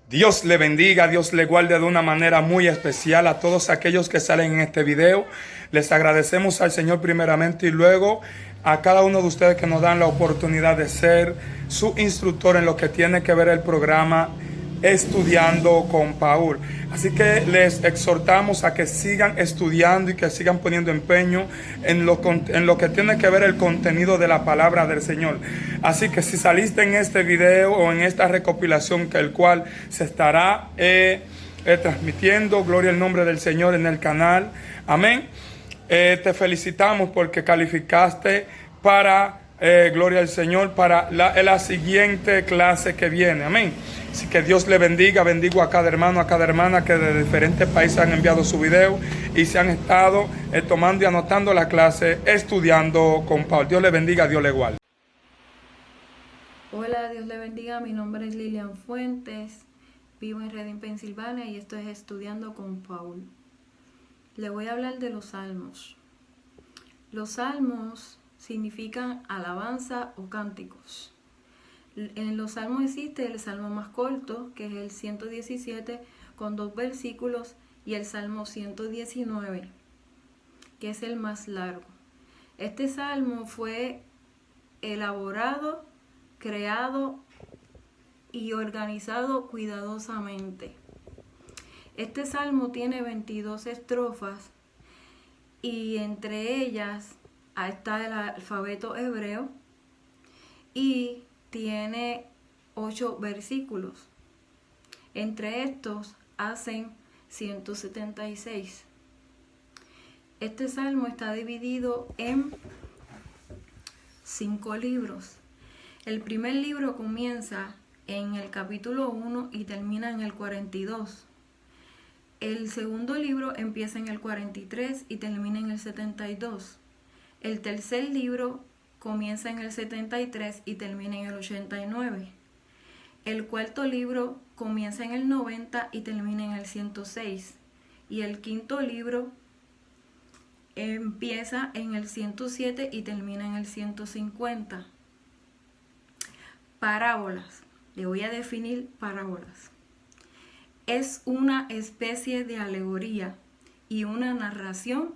Dios le bendiga, Dios le guarde de una manera muy especial a todos aquellos que salen en este video. Les agradecemos al Señor primeramente y luego a cada uno de ustedes que nos dan la oportunidad de ser su instructor en lo que tiene que ver el programa Estudiando con Paul. Así que les exhortamos a que sigan estudiando y que sigan poniendo empeño en lo que tiene que ver el contenido de la palabra del Señor. Así que si saliste en este video o en esta recopilación que el cual se estará transmitiendo, gloria al nombre del Señor en el canal, amén. Te felicitamos porque calificaste para, gloria al Señor, para la siguiente clase que viene, amén. Así que Dios le bendiga, bendigo a cada hermano, a cada hermana que de diferentes países han enviado su video y se han estado tomando y anotando la clase Estudiando con Paul. Dios le bendiga, Dios le guarde. Hola, Dios le bendiga, mi nombre es Lilian Fuentes, vivo en Reading, Pensilvania y esto es Estudiando con Paul. Le voy a hablar de los salmos. Los salmos significan alabanza o cánticos. En los salmos existe el salmo más corto, que es el 117, con 2 versículos, y el salmo 119, que es el más largo. Este salmo fue elaborado, creado y organizado cuidadosamente. Este salmo tiene 22 estrofas y entre ellas está el alfabeto hebreo y tiene 8 versículos. Entre estos hacen 176. Este salmo está dividido en 5 libros. El primer libro comienza en el capítulo 1 y termina en el 42. El segundo libro empieza en el 43 y termina en el 72. El tercer libro comienza en el 73 y termina en el 89. El cuarto libro comienza en el 90 y termina en el 106. Y el quinto libro empieza en el 107 y termina en el 150. Parábolas. Le voy a definir parábolas. Es una especie de alegoría y una narración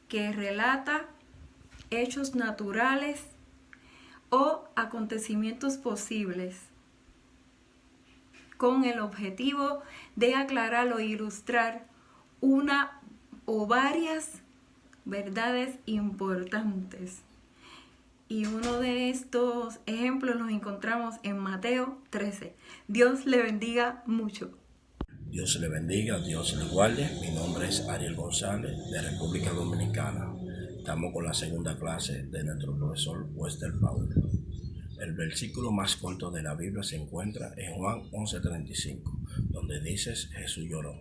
que relata hechos naturales o acontecimientos posibles con el objetivo de aclarar o ilustrar una o varias verdades importantes. Y uno de estos ejemplos los encontramos en Mateo 13. Dios le bendiga mucho. Dios le bendiga, Dios le guarde. Mi nombre es Ariel González, de República Dominicana. Estamos con la segunda clase de nuestro profesor Wester Paul. El versículo más corto de la Biblia se encuentra en Juan 11:35, donde dice Jesús lloró.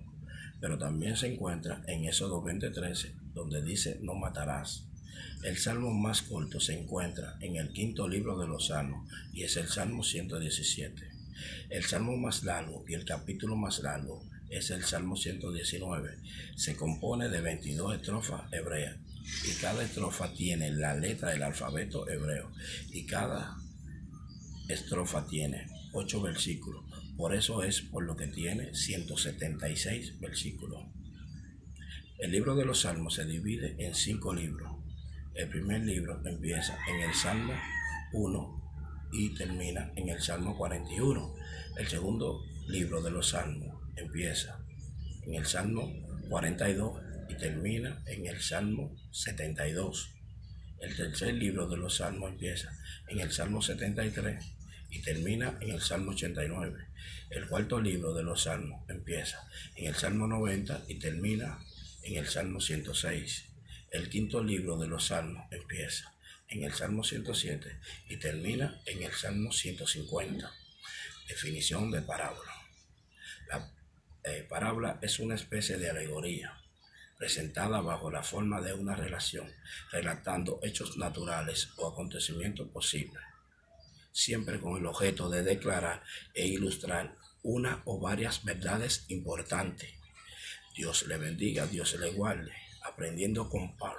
Pero también se encuentra en Éxodo 20:13, donde dice no matarás. El salmo más corto se encuentra en el quinto libro de los Salmos y es el Salmo 117. El salmo más largo y el capítulo más largo es el Salmo 119. Se compone de 22 estrofas hebreas y cada estrofa tiene la letra del alfabeto hebreo y cada estrofa tiene 8 versículos. Por eso es por lo que tiene 176 versículos. El libro de los Salmos se divide en 5 libros. El primer libro empieza en el Salmo 1 y termina en el Salmo 41. El segundo libro de los Salmos empieza en el Salmo 42 y termina en el Salmo 72. El tercer libro de los Salmos empieza en el Salmo 73 y termina en el Salmo 89. El cuarto libro de los Salmos empieza en el Salmo 90 y termina en el Salmo 106. El quinto libro de los Salmos empieza en el Salmo 107 y termina en el Salmo 150. Definición de parábola. La parábola es una especie de alegoría presentada bajo la forma de una relación, relatando hechos naturales o acontecimientos posibles, siempre con el objeto de declarar e ilustrar una o varias verdades importantes. Dios le bendiga, Dios le guarde. Aprendiendo con Paul.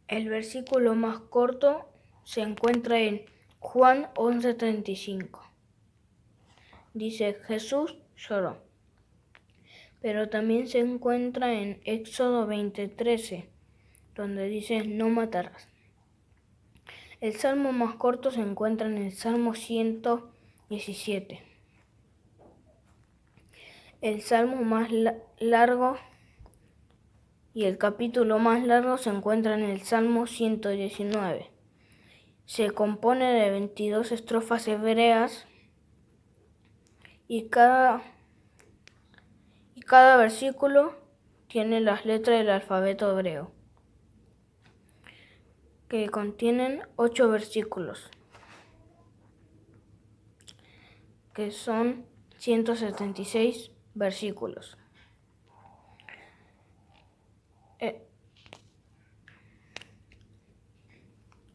El versículo más corto se encuentra en Juan 11:35. Dice, Jesús lloró. Pero también se encuentra en Éxodo 20:13, donde dice, no matarás. El salmo más corto se encuentra en el Salmo 117. El salmo más largo y el capítulo más largo se encuentra en el Salmo 119. Se compone de 22 estrofas hebreas y cada versículo tiene las letras del alfabeto hebreo, que contienen 8 versículos, que son 176 versículos.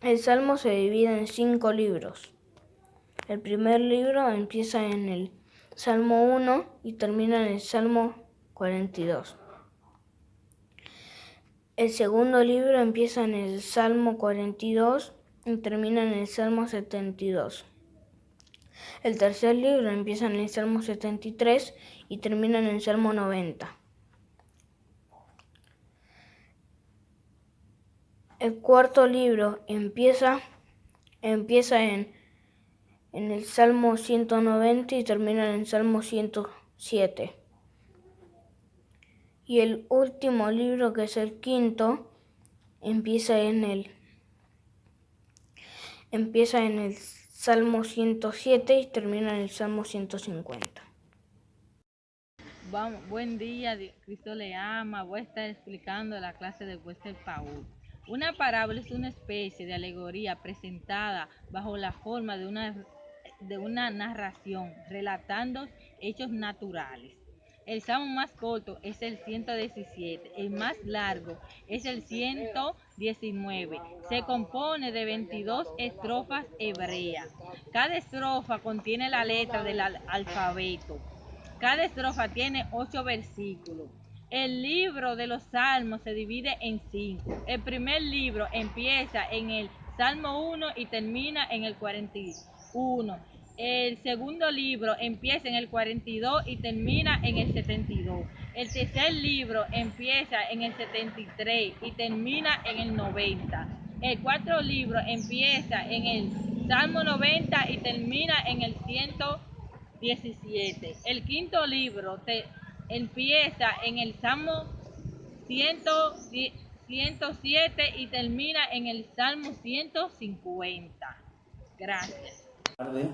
El Salmo se divide en 5 libros. El primer libro empieza en el Salmo 1 y termina en el Salmo 42. El segundo libro empieza en el Salmo 42 y termina en el Salmo 72. El tercer libro empieza en el Salmo 73 y termina en el Salmo 90. El cuarto libro empieza en el Salmo 190 y termina en el Salmo 107. Y el último libro, que es el quinto, empieza en el Salmo 107 y termina en el Salmo 150. Buen día, Cristo le ama. Voy a estar explicando la clase de Wester Paul. Una parábola es una especie de alegoría presentada bajo la forma de una narración relatando hechos naturales. El salmo más corto es el 117, el más largo es el 119. Se compone de 22 estrofas hebreas. Cada estrofa contiene la letra del alfabeto. Cada estrofa tiene 8 versículos. El libro de los salmos se divide en 5. El primer libro empieza en el Salmo 1 y termina en el 41. El segundo libro empieza en el 42 y termina en el 72. El tercer libro empieza en el 73 y termina en el 90. El cuarto libro empieza en el Salmo 90 y termina en el 117. El quinto libro empieza en el Salmo 107 y termina en el Salmo 150. Gracias. Buenas tardes,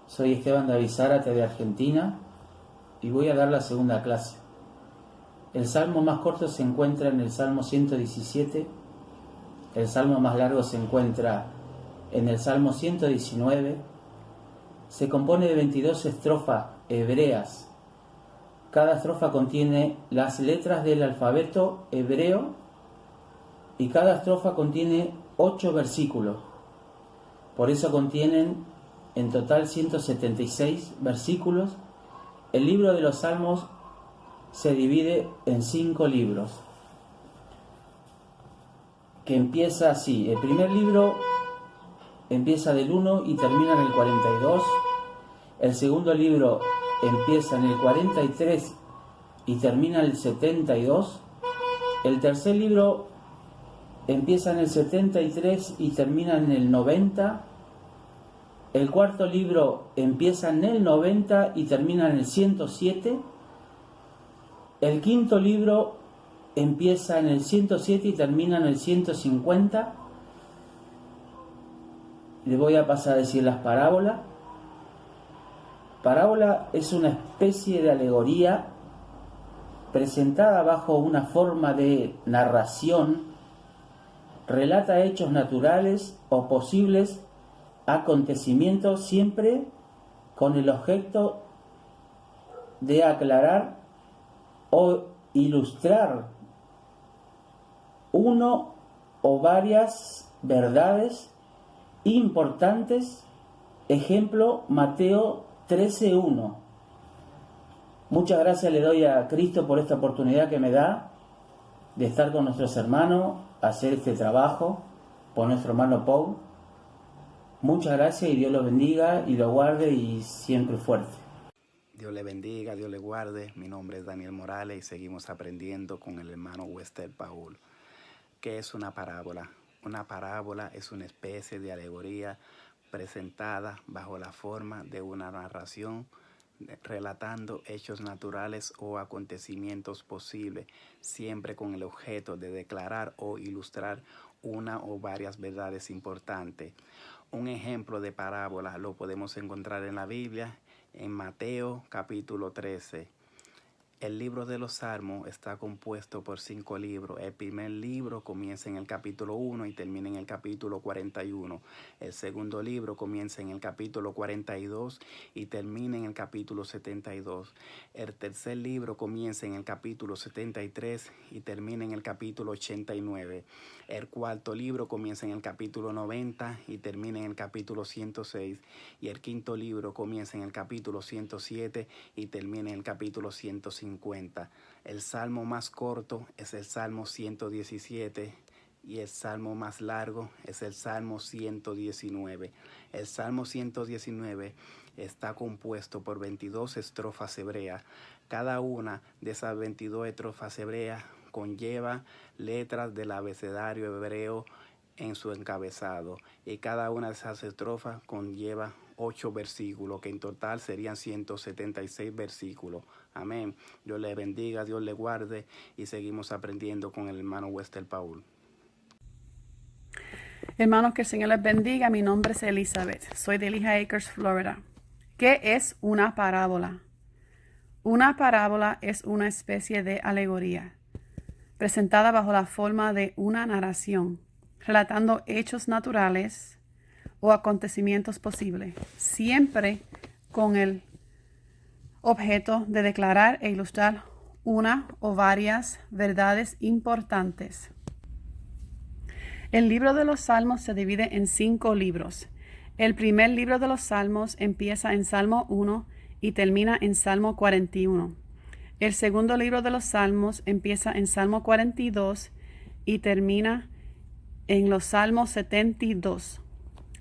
soy Esteban David Zárate de Argentina y voy a dar la segunda clase. El salmo más corto se encuentra en el Salmo 117, el salmo más largo se encuentra en el Salmo 119, se compone de 22 estrofas hebreas. Cada estrofa contiene las letras del alfabeto hebreo y cada estrofa contiene 8 versículos. Por eso contienen en total 176 versículos. El libro de los Salmos se divide en 5 libros, que empieza así. El primer libro empieza del 1 y termina en el 42. El segundo libro empieza en el 43 y termina en el 72. El tercer libro empieza en el 73 y termina en el 90. El cuarto libro empieza en el 90 y termina en el 107. El quinto libro empieza en el 107 y termina en el 150. Le voy a pasar a decir las parábolas. Parábola es una especie de alegoría presentada bajo una forma de narración. Relata hechos naturales o posibles acontecimientos, siempre con el objeto de aclarar o ilustrar uno o varias verdades importantes. Ejemplo, Mateo 13:1. Muchas gracias le doy a Cristo por esta oportunidad que me da de estar con nuestros hermanos, hacer este trabajo por nuestro hermano Paul. Muchas gracias y Dios los bendiga y lo guarde y siempre fuerte. Dios le bendiga, Dios le guarde. Mi nombre es Daniel Morales y seguimos aprendiendo con el hermano Wester Paul. ¿Qué es una parábola? Una parábola es una especie de alegoría presentada bajo la forma de una narración relatando hechos naturales o acontecimientos posibles, siempre con el objeto de declarar o ilustrar una o varias verdades importantes. Un ejemplo de parábola lo podemos encontrar en la Biblia, en Mateo capítulo 13. El libro de los Salmos está compuesto por 5 libros. El primer libro comienza en el capítulo 1 y termina en el capítulo 41. El segundo libro comienza en el capítulo 42 y termina en el capítulo 72. El tercer libro comienza en el capítulo 73 y termina en el capítulo 89. El cuarto libro comienza en el capítulo 90 y termina en el capítulo 106. Y el quinto libro comienza en el capítulo 107 y termina en el capítulo 150. El salmo más corto es el Salmo 117 y el salmo más largo es el Salmo 119. El Salmo 119 está compuesto por 22 estrofas hebreas. Cada una de esas 22 estrofas hebreas conlleva letras del abecedario hebreo en su encabezado, y cada una de esas estrofas conlleva 8 versículos, que en total serían 176 versículos. Amén. Dios le bendiga, Dios le guarde, y seguimos aprendiendo con el hermano Wester Paul. Hermanos, que el Señor les bendiga. Mi nombre es Elizabeth. Soy de Elijah Acres, Florida. ¿Qué es una parábola? Una parábola es una especie de alegoría presentada bajo la forma de una narración, relatando hechos naturales o acontecimientos posibles, siempre con el objeto de declarar e ilustrar una o varias verdades importantes. El libro de los Salmos se divide en 5 libros. El primer libro de los Salmos empieza en Salmo 1 y termina en Salmo 41. El segundo libro de los Salmos empieza en Salmo 42 y termina en los Salmos 72.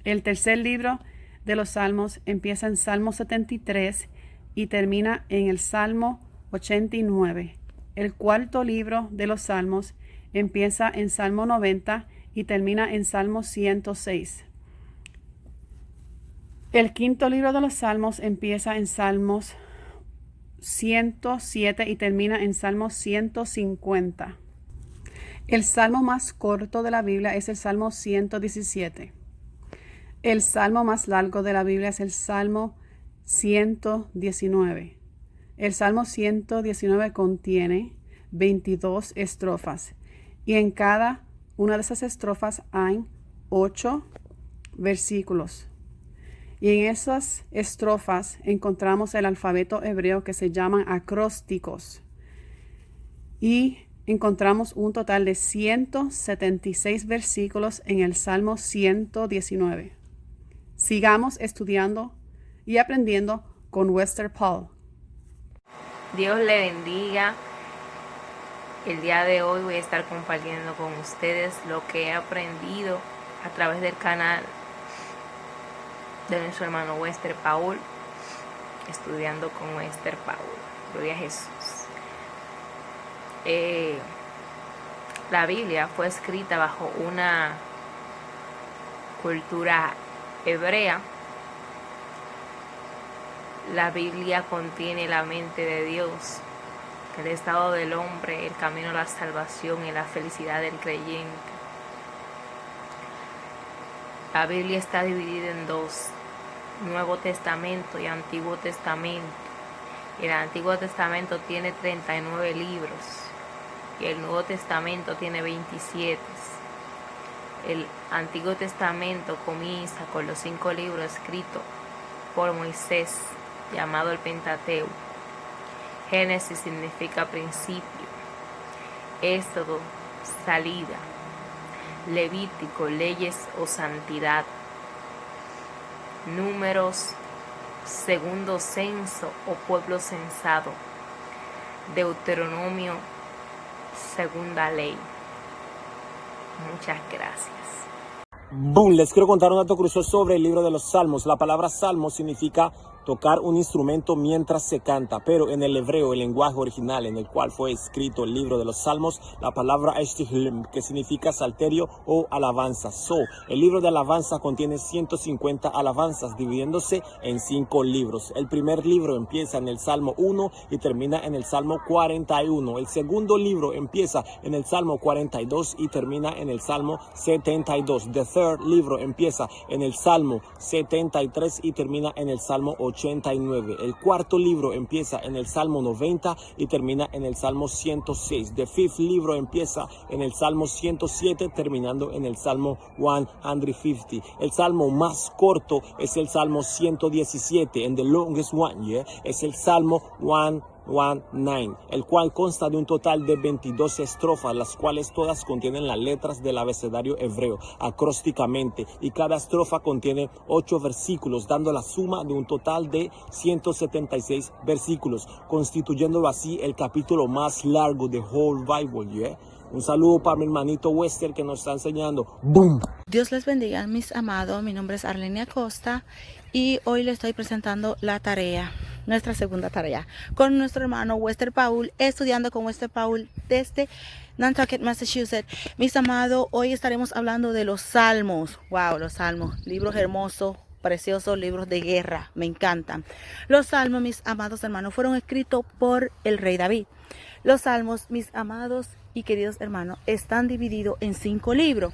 El tercer libro de los Salmos empieza en Salmo 73 y termina en el Salmo 89. El cuarto libro de los Salmos empieza en Salmo 90 y termina en Salmo 106. El quinto libro de los Salmos empieza en Salmos 107 y termina en Salmo 150. El salmo más corto de la Biblia es el Salmo 117. El salmo más largo de la Biblia es el Salmo 119. El Salmo 119 contiene 22 estrofas y en cada una de esas estrofas hay 8 versículos. Y en esas estrofas encontramos el alfabeto hebreo que se llaman acrósticos. Y encontramos un total de 176 versículos en el Salmo 119. Sigamos estudiando y aprendiendo con Wester Paul. Dios le bendiga. El día de hoy voy a estar compartiendo con ustedes lo que he aprendido a través del canal de nuestro hermano Wester Paul, estudiando con Wester Paul. Gloria a Jesús. La Biblia fue escrita bajo una cultura hebrea. La Biblia contiene la mente de Dios, el estado del hombre, el camino a la salvación y la felicidad del creyente. La Biblia está dividida en 2, Nuevo Testamento y Antiguo Testamento. El Antiguo Testamento tiene 39 libros y el Nuevo Testamento tiene 27. El Antiguo Testamento comienza con los 5 libros escritos por Moisés, llamado el Pentateuco. Génesis significa principio, Éxodo, salida, Levítico, leyes o santidad, Números, segundo censo o pueblo censado, Deuteronomio, segunda ley. Muchas gracias. Boom, les quiero contar un dato curioso sobre el libro de los Salmos. La palabra salmo significa tocar un instrumento mientras se canta, pero en el hebreo, el lenguaje original en el cual fue escrito el libro de los Salmos, la palabra es tehillim, que significa salterio o alabanza. El libro de alabanza contiene 150 alabanzas, dividiéndose en 5 libros. El primer libro empieza en el Salmo 1 y termina en el Salmo 41. El segundo libro empieza en el Salmo 42 y termina en el Salmo 72. The third libro empieza en el Salmo 73 y termina en el Salmo 89. El cuarto libro empieza en el Salmo 90 y termina en el Salmo 106. The fifth libro empieza en el Salmo 107 terminando en el Salmo 150. El salmo más corto es el Salmo 117, and the longest one, es el Salmo 119, el cual consta de un total de 22 estrofas, las cuales todas contienen las letras del abecedario hebreo acrósticamente, y cada estrofa contiene 8 versículos, dando la suma de un total de 176 versículos, constituyéndolo así el capítulo más largo de whole Bible. Un saludo para mi hermanito Wester que nos está enseñando. ¡Boom! Dios les bendiga, mis amados. Mi nombre es Arlenia Costa y hoy les estoy presentando la tarea, nuestra segunda tarea, con nuestro hermano Wester Paul, estudiando con Wester Paul desde Nantucket, Massachusetts. Mis amados, hoy estaremos hablando de los Salmos. Wow, los Salmos, libros hermosos, preciosos, libros de guerra, me encantan. Los Salmos, mis amados hermanos, fueron escritos por el rey David. Los Salmos, mis amados y queridos hermanos, están divididos en 5 libros.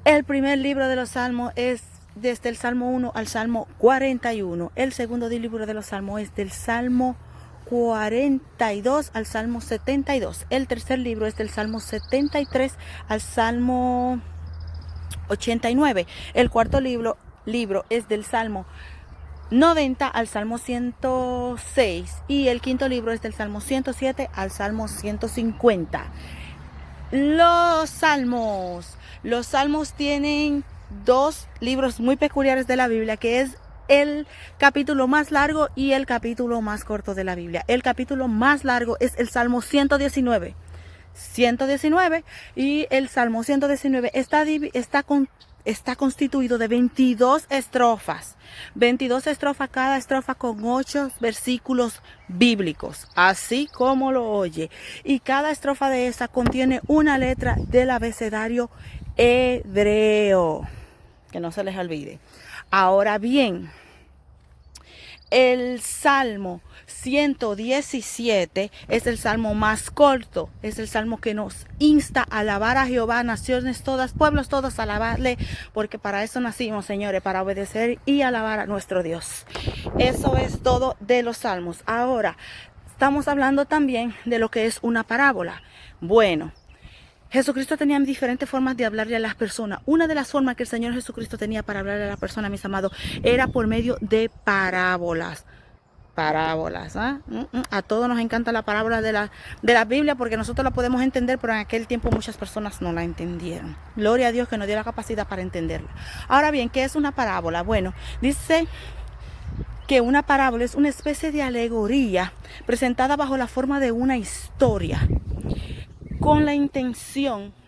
El primer libro de los Salmos es desde el Salmo 1 al Salmo 41. El segundo libro de los Salmos es del Salmo 42 al Salmo 72. El tercer libro es del Salmo 73 al Salmo 89. El cuarto libro es del Salmo 90 al Salmo 106 y el quinto libro es del Salmo 107 al Salmo 150. Los Salmos tienen 2 libros muy peculiares de la Biblia, que es el capítulo más largo y el capítulo más corto de la Biblia. El capítulo más largo es el Salmo 119 y el Salmo 119 está constituido de 22 estrofas. 22 estrofas, cada estrofa con 8 versículos bíblicos, así como lo oye. Y cada estrofa de esa contiene una letra del abecedario hebreo, que no se les olvide. Ahora bien, el Salmo 117 es el salmo más corto, es el salmo que nos insta a alabar a Jehová, naciones todas, pueblos todos, a alabarle, porque para eso nacimos, señores, para obedecer y alabar a nuestro Dios. Eso es todo de los salmos. Ahora, estamos hablando también de lo que es una parábola. Bueno, Jesucristo tenía diferentes formas de hablarle a las personas. Una de las formas que el Señor Jesucristo tenía para hablarle a las personas, mis amados, era por medio de parábolas. A todos nos encanta la parábola de la Biblia, porque nosotros la podemos entender, pero en aquel tiempo muchas personas no la entendieron. Gloria a Dios que nos dio la capacidad para entenderla. Ahora bien, ¿qué es una parábola? Bueno, dice que una parábola es una especie de alegoría presentada bajo la forma de una historia, con la intención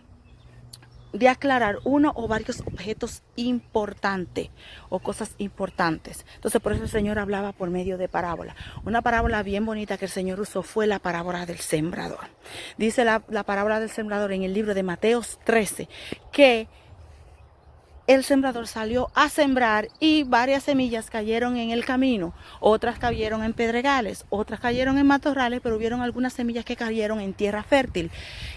de aclarar uno o varios objetos importantes o cosas importantes. Entonces, por eso el Señor hablaba por medio de parábola. Una parábola bien bonita que el Señor usó fue la parábola del sembrador. Dice la parábola del sembrador en el libro de Mateo 13 que el sembrador salió a sembrar y varias semillas cayeron en el camino, otras cayeron en pedregales, otras cayeron en matorrales, pero hubieron algunas semillas que cayeron en tierra fértil.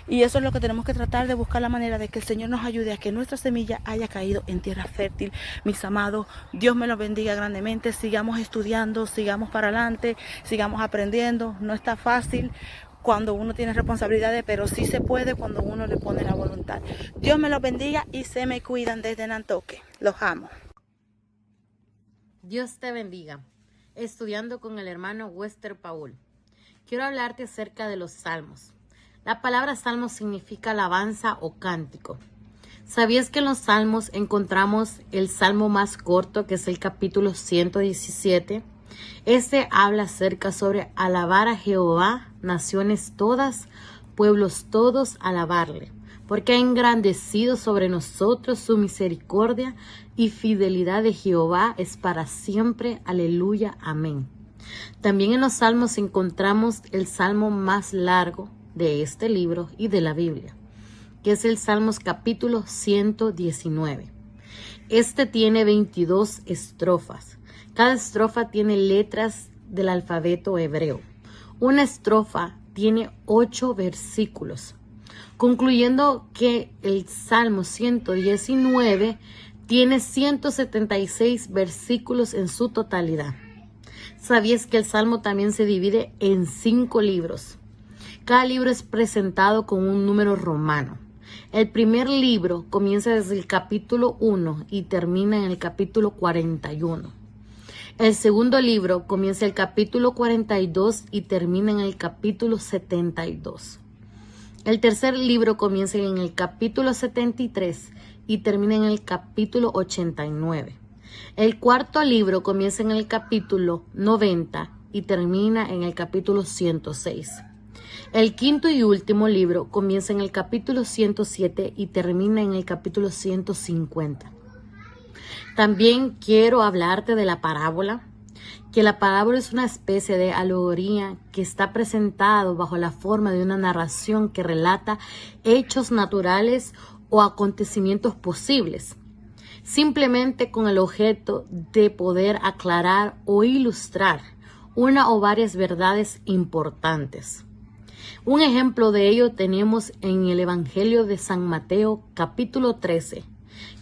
Y eso es lo que tenemos que tratar de buscar, la manera de que el Señor nos ayude a que nuestra semilla haya caído en tierra fértil. Mis amados, Dios me los bendiga grandemente. Sigamos estudiando, sigamos para adelante, sigamos aprendiendo. No está fácil cuando uno tiene responsabilidades, pero sí se puede cuando uno le pone la voluntad. Dios me los bendiga y se me cuidan desde Nantucket. Los amo. Dios te bendiga. Estudiando con el hermano Wester Paul. Quiero hablarte acerca de los salmos. La palabra salmo significa alabanza o cántico. ¿Sabías que en los salmos encontramos el salmo más corto, que es el capítulo 117? Este habla acerca sobre alabar a Jehová, naciones todas, pueblos todos, alabarle. porque ha engrandecido sobre nosotros su misericordia y fidelidad de Jehová es para siempre. Aleluya, amén. También en los Salmos encontramos el salmo más largo de este libro y de la Biblia, que es el Salmos capítulo 119. Este tiene 22 estrofas. Cada estrofa tiene letras del alfabeto hebreo. Una estrofa tiene 8 versículos, concluyendo que el Salmo 119 tiene 176 versículos en su totalidad. ¿Sabías que el Salmo también se divide en 5 libros? Cada libro es presentado con un número romano. El primer libro comienza desde el capítulo 1 y termina en el capítulo 41. El segundo libro comienza el capítulo 42 y termina en el capítulo 72. El tercer libro comienza en el capítulo 73 y termina en el capítulo 89. El cuarto libro comienza en el capítulo 90 y termina en el capítulo 106. El quinto y último libro comienza en el capítulo 107 y termina en el capítulo 150. También quiero hablarte de la parábola, que la parábola es una especie de alegoría que está presentado bajo la forma de una narración que relata hechos naturales o acontecimientos posibles, simplemente con el objeto de poder aclarar o ilustrar una o varias verdades importantes. Un ejemplo de ello tenemos en el Evangelio de San Mateo, capítulo 13,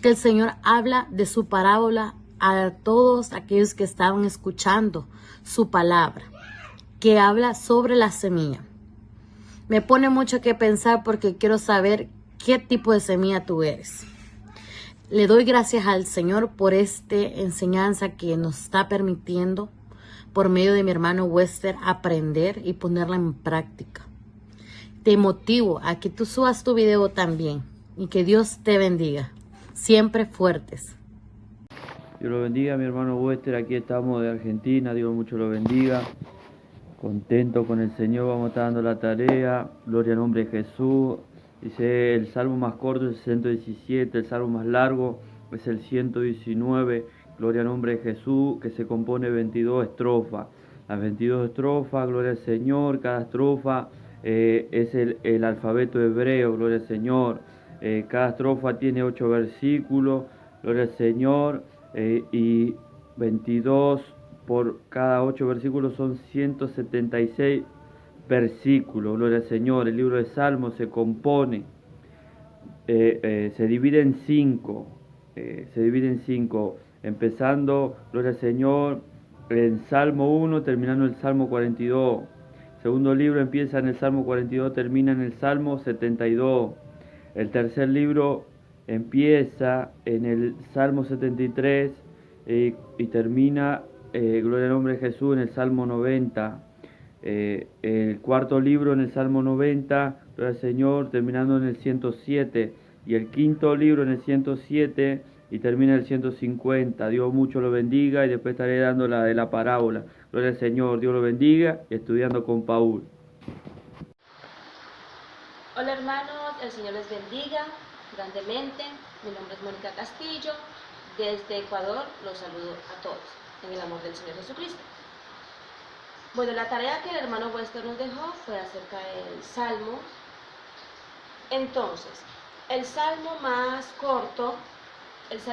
que el Señor habla de su parábola a todos aquellos que estaban escuchando su palabra, que habla sobre la semilla. Me pone mucho que pensar porque quiero saber qué tipo de semilla tú eres. Le doy gracias al Señor por esta enseñanza que nos está permitiendo, por medio de mi hermano Wester, aprender y ponerla en práctica. Te motivo a que tú subas tu video también y que Dios te bendiga. Siempre fuertes. Dios lo bendiga, mi hermano Wester. Aquí estamos de Argentina. Dios mucho lo bendiga. Contento con el Señor. Vamos a estar dando la tarea. Gloria al nombre de Jesús. Dice el salmo más corto es el 117. El salmo más largo es el 119. Gloria al nombre de Jesús, que se compone de 22 estrofas. Las 22 estrofas, gloria al Señor. Cada estrofa es el alfabeto hebreo. Gloria al Señor. Cada estrofa tiene 8 versículos. Gloria al Señor. Y 22 por cada 8 versículos son 176 versículos. Gloria al Señor. El libro de Salmos se compone, se divide en 5. Empezando, gloria al Señor, en Salmo 1, terminando el Salmo 42. Segundo libro empieza en el Salmo 42, termina en el Salmo 72. El tercer libro empieza en el Salmo 73 y termina, gloria al nombre de Jesús, en el Salmo 90. El cuarto libro en el Salmo 90, gloria al Señor, terminando en el 107. Y el quinto libro en el 107 y termina en el 150. Dios mucho lo bendiga y después estaré dando la de la parábola. Gloria al Señor, Dios lo bendiga y estudiando con Paul. Hola hermanos, el Señor les bendiga grandemente. Mi nombre es Mónica Castillo. Desde Ecuador los saludo a todos en el amor del Señor Jesucristo. Bueno, la tarea que el hermano Wester nos dejó fue acerca del Salmo. Entonces, el salmo más corto es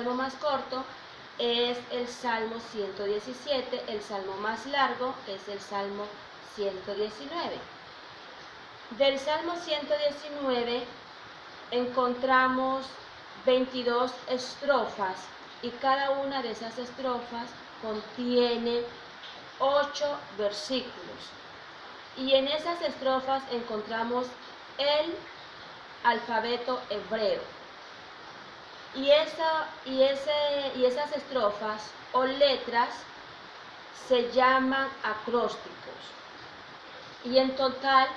el Salmo 117, el salmo más largo es el Salmo 119. Del Salmo 119 encontramos 22 estrofas y cada una de esas estrofas contiene 8 versículos. Y en esas estrofas encontramos el alfabeto hebreo. Y esas estrofas o letras se llaman acrósticos. Y en total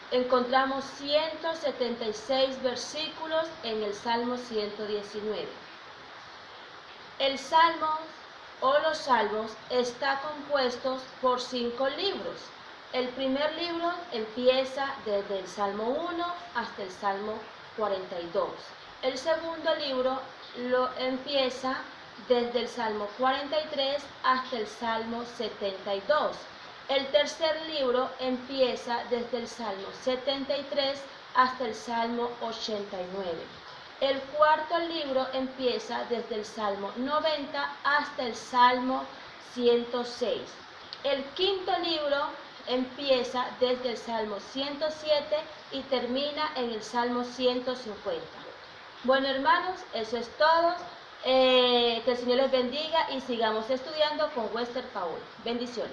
encontramos 176 versículos en el Salmo 119. El Salmo o los Salmos está compuestos por 5 libros. El primer libro empieza desde el Salmo 1 hasta el Salmo 42. El segundo libro lo empieza desde el Salmo 43 hasta el Salmo 72. El tercer libro empieza desde el Salmo 73 hasta el Salmo 89. El cuarto libro empieza desde el Salmo 90 hasta el Salmo 106. El quinto libro empieza desde el Salmo 107 y termina en el Salmo 150. Bueno, hermanos, eso es todo. Que el Señor les bendiga y sigamos estudiando con Wester Paul. Bendiciones.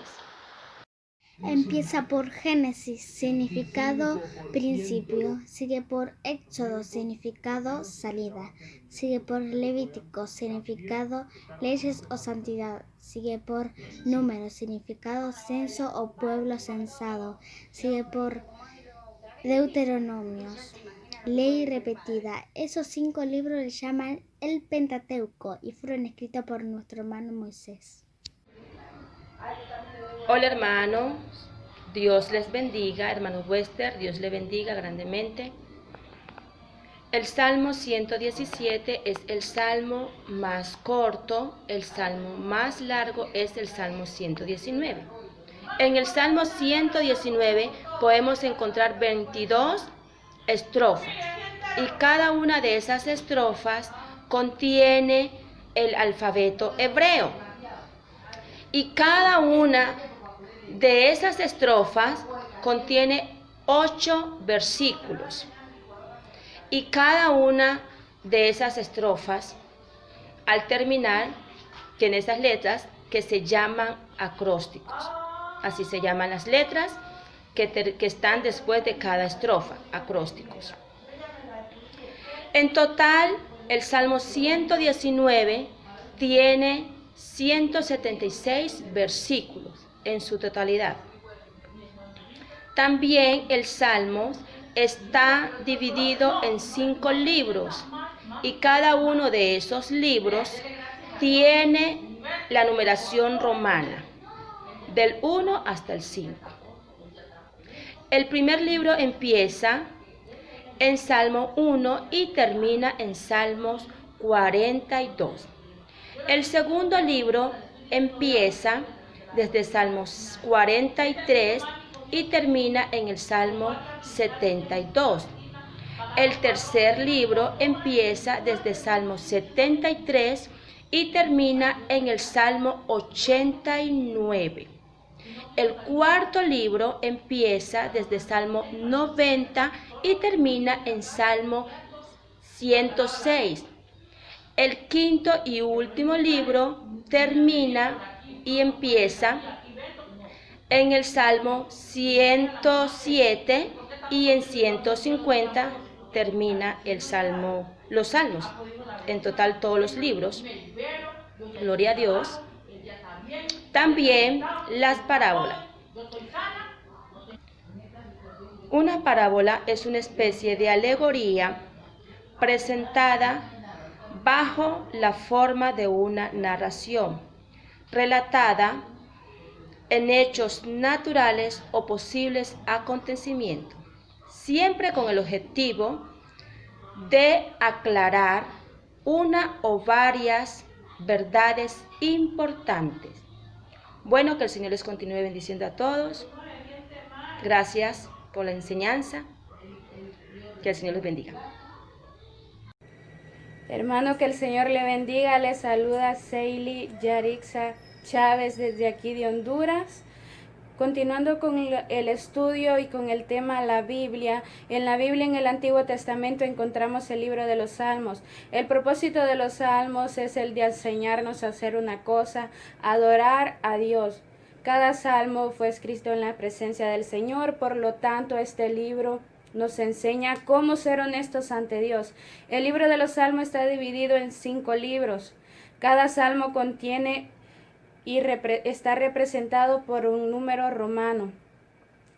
Empieza por Génesis, significado principio, sigue por Éxodo, significado salida, sigue por Levítico, significado leyes o santidad, sigue por Números, significado censo o pueblo censado, sigue por Deuteronomios, ley repetida. Esos 5 libros le llaman el Pentateuco y fueron escritos por nuestro hermano Moisés. Hola hermanos, Dios les bendiga, hermano Wester, Dios le bendiga grandemente. El Salmo 117 es el salmo más corto, el salmo más largo es el Salmo 119. En el Salmo 119 podemos encontrar 22 estrofas y cada una de esas estrofas contiene el alfabeto hebreo. Y cada una de esas estrofas contiene 8 versículos. Y cada una de esas estrofas, al terminar, tiene esas letras que se llaman acrósticos. Así se llaman las letras que están después de cada estrofa, acrósticos. En total, el Salmo 119 tiene 176 versículos en su totalidad. También el Salmo está dividido en 5 libros y cada uno de esos libros tiene la numeración romana, del 1 hasta el 5. El primer libro empieza en Salmo 1 y termina en Salmos 42. El segundo libro empieza desde Salmos 43 y termina en el Salmo 72. El tercer libro empieza desde Salmo 73 y termina en el Salmo 89. El cuarto libro empieza desde Salmo 90 y termina en Salmo 106. El quinto y último libro termina y empieza en el Salmo 107 y en 150 termina los salmos. En total todos los libros. Gloria a Dios. También las parábolas. Una parábola es una especie de alegoría presentada bajo la forma de una narración, relatada en hechos naturales o posibles acontecimientos, siempre con el objetivo de aclarar una o varias verdades importantes. Bueno, que el Señor les continúe bendiciendo a todos. Gracias por la enseñanza. Que el Señor les bendiga. Hermano, que el Señor le bendiga. Le saluda Seili Yarixa Chávez desde aquí de Honduras. Continuando con el estudio y con el tema la Biblia. En la Biblia, en el Antiguo Testamento, encontramos el libro de los Salmos. El propósito de los Salmos es el de enseñarnos a hacer una cosa, adorar a Dios. Cada salmo fue escrito en la presencia del Señor, por lo tanto, este libro nos enseña cómo ser honestos ante Dios. El libro de los Salmos está dividido en 5 libros. Cada salmo contiene y está representado por un número romano.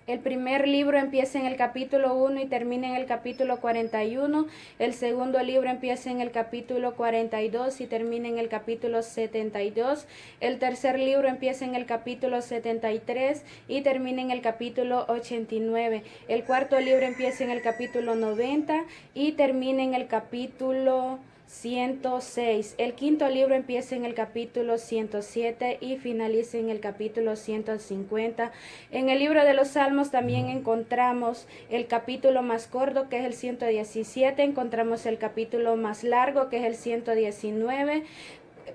El primer libro empieza en el capítulo 1 y termina en el capítulo 41. El segundo libro empieza en el capítulo 42 y termina en el capítulo 72. El tercer libro empieza en el capítulo 73 y termina en el capítulo 89. El cuarto libro empieza en el capítulo 90 y termina en el capítulo 106. El quinto libro empieza en el capítulo 107 y finaliza en el capítulo 150. En el libro de los Salmos también encontramos el capítulo más corto, que es el 117, encontramos el capítulo más largo, que es el 119,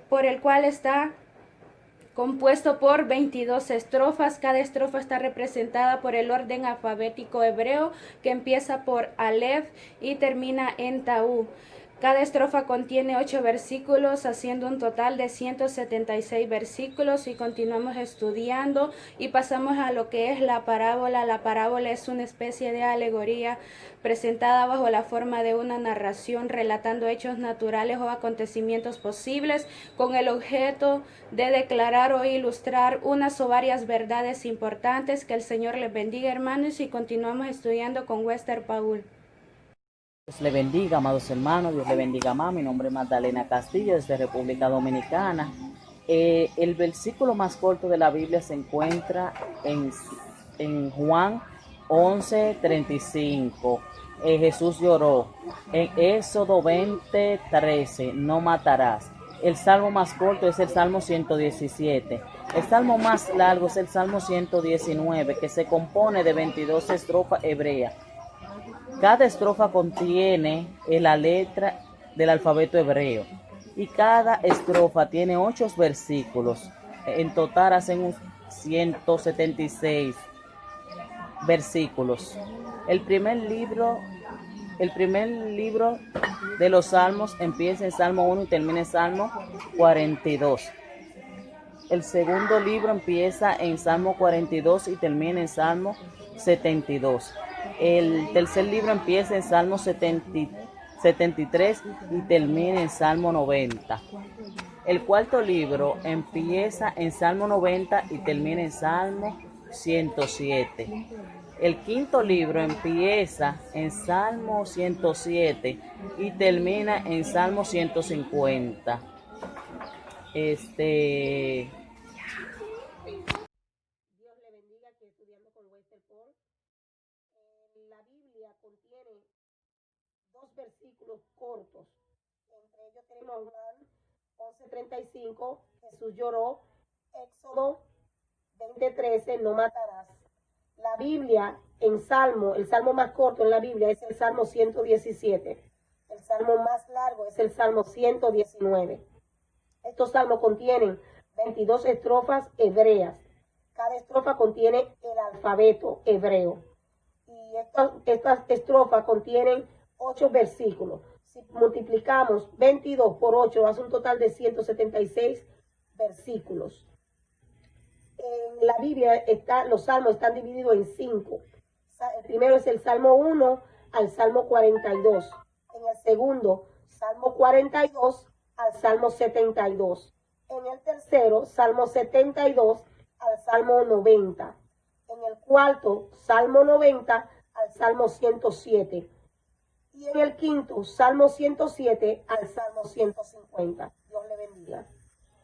por el cual está compuesto por 22 estrofas. Cada estrofa está representada por el orden alfabético hebreo, que empieza por Aleph y termina en Taú. Cada estrofa contiene 8 versículos, haciendo un total de 176 versículos, y continuamos estudiando y pasamos a lo que es la parábola. La parábola es una especie de alegoría presentada bajo la forma de una narración relatando hechos naturales o acontecimientos posibles con el objeto de declarar o ilustrar unas o varias verdades importantes. Que el Señor les bendiga, hermanos, y continuamos estudiando con Wester Paul. Dios le bendiga, amados hermanos, Dios le bendiga más. Mi nombre es Magdalena Castillo, desde República Dominicana. El versículo más corto de la Biblia se encuentra en Juan 11:35. Jesús lloró. En Éxodo 20:13, no matarás. El salmo más corto es el Salmo 117. El salmo más largo es el Salmo 119, que se compone de 22 estrofas hebreas. Cada estrofa contiene la letra del alfabeto hebreo y cada estrofa tiene 8 versículos. En total hacen 176 versículos. El primer libro de los Salmos empieza en Salmo 1 y termina en Salmo 42. El segundo libro empieza en Salmo 42 y termina en Salmo 72. El tercer libro empieza en Salmo 73 y termina en Salmo 90. El cuarto libro empieza en Salmo 90 y termina en Salmo 107. El quinto libro empieza en Salmo 107 y termina en Salmo 150. La Biblia contiene 2 versículos cortos. Entre ellos tenemos Juan 11:35, Jesús lloró, Éxodo 20:13, no matarás. La Biblia en Salmo, el salmo más corto en la Biblia es el Salmo 117. El salmo más largo es el Salmo 119. Estos salmos contienen 22 estrofas hebreas. Cada estrofa contiene el alfabeto hebreo. Y estas estrofas contienen 8 versículos. Si multiplicamos 22 por 8, hace un total de 176 versículos. En la Biblia los salmos están divididos en 5. El primero es el Salmo 1 al Salmo 42. En el segundo, Salmo 42 al Salmo 72. En el tercero, Salmo 72 al Salmo 90. En el cuarto, Salmo 90 al Salmo 107. Y en el quinto, Salmo 107 al Salmo 150. Dios le bendiga.